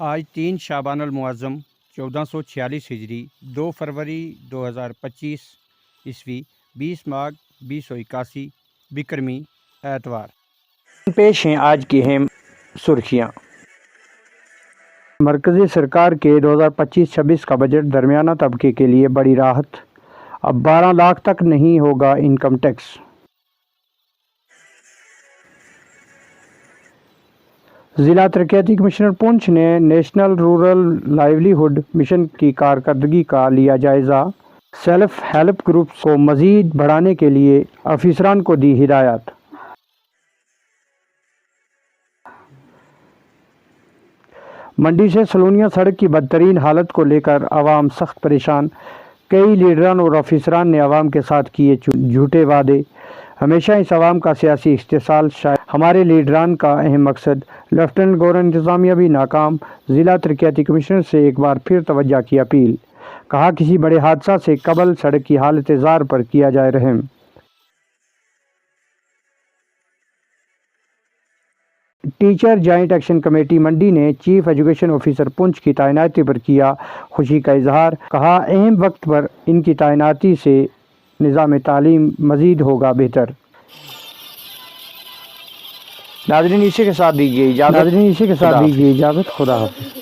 آج 3 شعبان المعظم 1446 ہجری 2 فروری 2025 عیسوی 20 ماغ 2081 بکرمی اتوار۔ پیش ہیں آج کی اہم سرخیاں۔ مرکزی سرکار کے 2025-26 کا بجٹ درمیانہ طبقے کے لیے بڑی راحت، اب 12 لاکھ تک نہیں ہوگا انکم ٹیکس۔ ضلع ترقیاتی کمشنر پونچھ نے نیشنل رورل لائیولی ہوڈ مشن کی کارکردگی کا لیا جائزہ۔ سیلف ہیلپ گروپس کو مزید بڑھانے کے لیے افسران کو دی ہدایات۔ منڈی سے سلونیا سڑک کی بدترین حالت کو لے کر عوام سخت پریشان، کئی لیڈران اور افسران نے عوام کے ساتھ کیے جھوٹے وعدے، ہمیشہ اس عوام کا سیاسی استحصال شاید ہمارے لیڈران کا اہم مقصد۔ لیفٹیننٹ گورنر انتظامیہ بھی ناکام، ضلع ترقیاتی کمشنر سے ایک بار پھر توجہ کی اپیل، کہا کسی بڑے حادثہ سے قبل سڑک کی حالت زار پر کیا جائے رحم۔ ٹیچر جوائنٹ ایکشن کمیٹی منڈی نے چیف ایجوکیشن آفیسر پونچھ کی تعیناتی پر کیا خوشی کا اظہار، کہا اہم وقت پر ان کی تعیناتی سے نظام تعلیم مزید ہوگا بہتر۔ ناظرین اسی کے ساتھ دیجیے اجازت، خدا حافظ۔